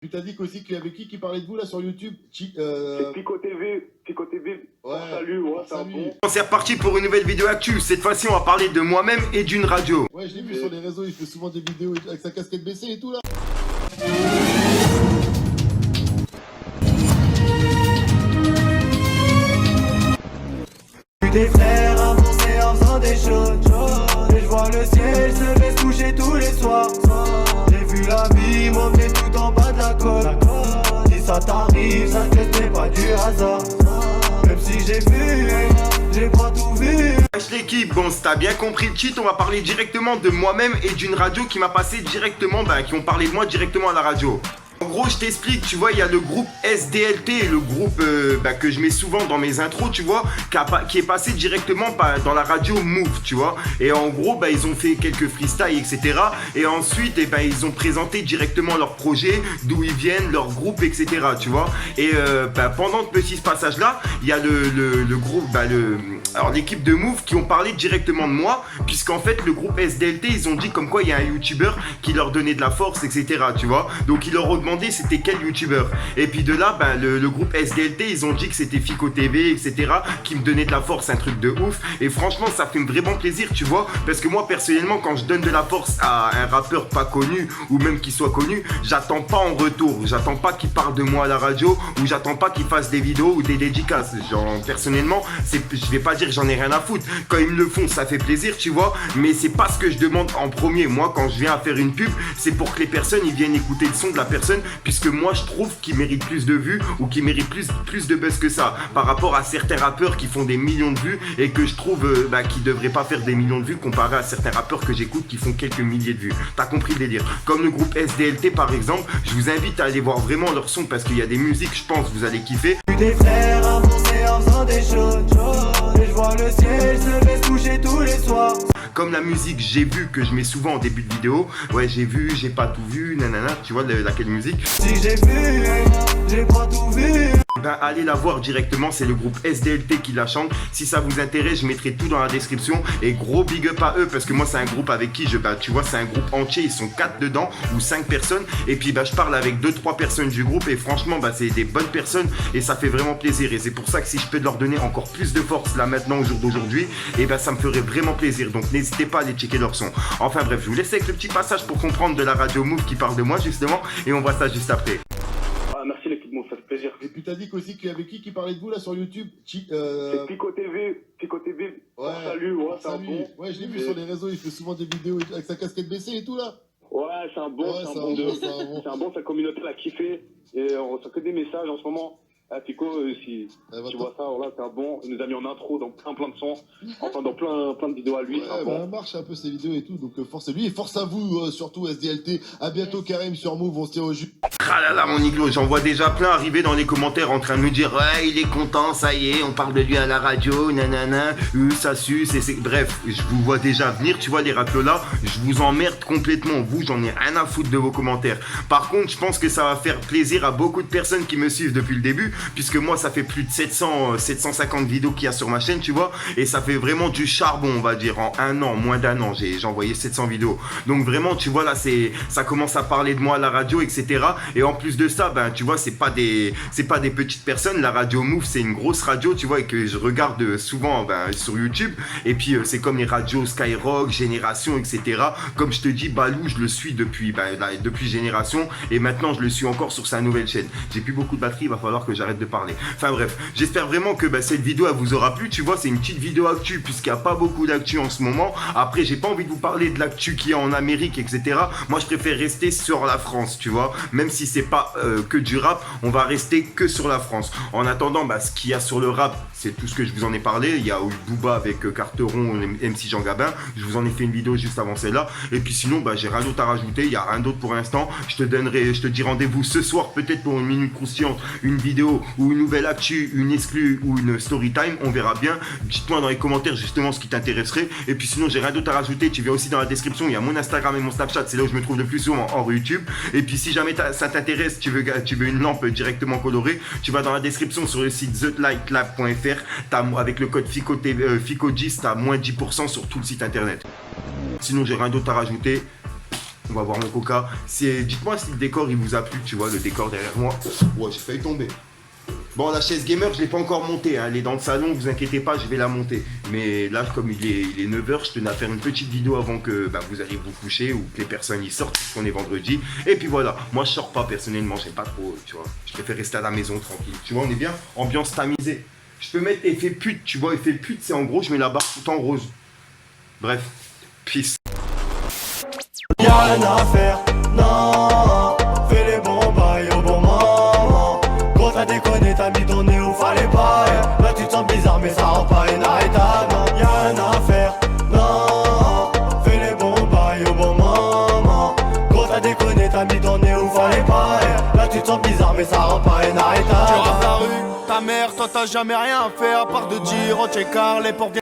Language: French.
Tu t'as dit qu'aussi qu'il y avait qui parlait de vous là sur YouTube? C'est Pico TV. Pico TV. Ouais. Salut, ouais, c'est un Salut. bon. C'est reparti pour une nouvelle vidéo actu. Cette fois-ci, on va parler de moi-même et d'une radio. Ouais, je l'ai vu sur les réseaux, il fait souvent des vidéos avec sa casquette baissée et tout là. Des frères avancés en faisant des choses. Et je vois le ciel se laisse coucher tous les soirs. J'ai vu la vie monter tout en bas de la côte. Si ça t'arrive, ça te n'est pas du hasard. Même si j'ai pas tout vu. Wesh l'équipe, bon si t'as bien compris le cheat, on va parler directement de moi-même et d'une radio qui m'a passé directement, qui ont parlé de moi directement à la radio. En gros, je t'explique, tu vois, il y a le groupe SDLT, le groupe que je mets souvent dans mes intros, tu vois, qui est passé directement dans la radio Move, tu vois. Et en gros, ils ont fait quelques freestyles, etc. Et ensuite, ils ont présenté directement leur projet, d'où ils viennent, leur groupe, etc. Tu vois. Et pendant ce petit passage-là, il y a le groupe, alors l'équipe de Move qui ont parlé directement de moi, puisqu'en fait, le groupe SDLT, ils ont dit comme quoi il y a un YouTuber qui leur donnait de la force, etc. Tu vois. Donc, ils leur ont demandé c'était quel youtubeur, et puis de là le groupe SDLT ils ont dit que c'était Fico TV, etc., qui me donnait de la force, un truc de ouf. Et franchement ça fait vraiment plaisir, tu vois, parce que moi personnellement quand je donne de la force à un rappeur pas connu ou même qui soit connu, j'attends pas en retour, j'attends pas qu'il parle de moi à la radio, ou j'attends pas qu'il fasse des vidéos ou des dédicaces. Genre personnellement je vais pas dire que j'en ai rien à foutre, quand ils me le font ça fait plaisir, tu vois, mais c'est pas ce que je demande en premier. Moi quand je viens à faire une pub, c'est pour que les personnes ils viennent écouter le son de la personne, puisque moi je trouve qu'il mérite plus de vues ou qu'il mérite plus de buzz que ça par rapport à certains rappeurs qui font des millions de vues et que je trouve qui devraient pas faire des millions de vues comparé à certains rappeurs que j'écoute qui font quelques milliers de vues. T'as compris le délire. Comme le groupe SDLT par exemple, je vous invite à aller voir vraiment leur son parce qu'il y a des musiques, je pense vous allez kiffer. Des frères avancés en faisant des choses. Et je vois le ciel se laisse coucher tous les soirs. Comme la musique J'ai vu que je mets souvent en début de vidéo. Ouais j'ai vu, j'ai pas tout vu, nanana, tu vois laquelle musique. Si j'ai pas tout vu. Allez la voir directement, c'est le groupe SDLT qui la chante. Si ça vous intéresse, je mettrai tout dans la description. Et gros big up à eux parce que moi c'est un groupe avec qui tu vois c'est un groupe entier, ils sont 4 dedans ou 5 personnes. Et puis je parle avec 2-3 personnes du groupe et franchement c'est des bonnes personnes et ça fait vraiment plaisir. Et c'est pour ça que si je peux leur donner encore plus de force là maintenant au jour d'aujourd'hui, et ça me ferait vraiment plaisir. Donc n'hésitez pas à aller checker leur son. Enfin bref, je vous laisse avec le petit passage pour comprendre de la radio Move qui parle de moi justement. Et on voit ça juste après. Merci l'équipe, ça fait plaisir. Et puis t'as dit qu'aussi qu'il y avait qui parlait de vous là sur YouTube? C'est Pico TV. Pico TV. Ouais. Salut, ouais, c'est un Salut. bon. Ouais, je l'ai vu sur les réseaux, il fait souvent des vidéos avec sa casquette baissée et tout là. Ouais, c'est un bon, Ouais, c'est un bon. c'est un bon. C'est un bon, sa communauté l'a kiffé. Et on reçoit que des messages en ce moment. Ah, Pico, si tu vois ça, voilà, c'est un bon. Il nous a mis en intro dans plein de sons. Enfin, dans plein de vidéos à lui. C'est un bon. Marche un peu ses vidéos et tout, donc force à lui et force à vous, surtout SDLT. À bientôt Karim sur Move, on se tient au jus. Ah là là mon iglo, j'en vois déjà plein arriver dans les commentaires en train de me dire ouais il est content, ça y est, on parle de lui à la radio, nanana, ça suce, et c'est... Bref, je vous vois déjà venir, tu vois les rapeaux là, je vous emmerde complètement, vous j'en ai rien à foutre de vos commentaires. Par contre, je pense que ça va faire plaisir à beaucoup de personnes qui me suivent depuis le début, puisque moi ça fait plus de 750 vidéos qu'il y a sur ma chaîne, tu vois, et ça fait vraiment du charbon, on va dire, en un an, moins d'un an, j'ai envoyé 700 vidéos. Donc vraiment, tu vois là, ça commence à parler de moi à la radio, etc. Et en plus de ça, tu vois, c'est pas des petites personnes. La radio Move, c'est une grosse radio, tu vois, et que je regarde souvent sur YouTube. Et puis, c'est comme les radios Skyrock, Génération, etc. Comme je te dis, Balou, je le suis depuis Génération. Et maintenant, je le suis encore sur sa nouvelle chaîne. J'ai plus beaucoup de batterie, il va falloir que j'arrête de parler. Enfin bref, j'espère vraiment que cette vidéo, elle vous aura plu. Tu vois, c'est une petite vidéo actu, puisqu'il n'y a pas beaucoup d'actu en ce moment. Après, j'ai pas envie de vous parler de l'actu qu'il y a en Amérique, etc. Moi, je préfère rester sur la France, tu vois. Même si c'est pas que du rap, on va rester que sur la France. En attendant, ce qu'il y a sur le rap, c'est tout ce que je vous en ai parlé. Il y a eu Booba avec Carteron, MC Jean Gabin. Je vous en ai fait une vidéo juste avant celle-là. Et puis sinon, j'ai rien d'autre à rajouter. Il n'y a rien d'autre pour l'instant. Je te dis rendez-vous ce soir, peut-être pour une minute croustillante, une vidéo ou une nouvelle actu, une exclue ou une story time. On verra bien. Dites-moi dans les commentaires justement ce qui t'intéresserait. Et puis sinon, j'ai rien d'autre à rajouter. Tu viens aussi dans la description. Il y a mon Instagram et mon Snapchat. C'est là où je me trouve le plus souvent hors YouTube. Et puis si jamais ça t'intéresse, tu veux une lampe directement colorée, tu vas dans la description sur le site thelightlab.fr, avec le code FICO10, t'as moins 10% sur tout le site internet. Sinon j'ai rien d'autre à rajouter. On va boire mon coca. Dites-moi si le décor il vous a plu, tu vois, le décor derrière moi. Ouais, j'ai failli tomber. Bon, la chaise gamer, je l'ai pas encore montée, hein. Elle est dans le salon, vous inquiétez pas, je vais la monter. Mais là, comme il est 9h, je tenais à faire une petite vidéo avant que vous alliez vous coucher ou que les personnes y sortent, puisqu'on est vendredi. Et puis voilà, moi je sors pas personnellement, j'aime pas trop, tu vois. Je préfère rester à la maison tranquille. Tu vois, on est bien, ambiance tamisée. Je peux mettre effet pute, tu vois, effet pute, c'est en gros, je mets la barre tout en rose. Bref, peace. Y'a rien à faire, non. Fais les bons bails au bon moment. Gros t'as déconné, t'as mis ton nez où fallait pas. Là tu te sens bizarre mais ça rend pas inarrêtable. Y'a rien à faire, non. Fais les bons bails au bon moment. Gros t'as déconné, t'as mis ton nez où fallait pas. Là tu te sens bizarre mais ça rend pas inarrêtable. Tu rases la rue, ta mère, toi t'as jamais rien fait à part de dire oh t'es car les portes.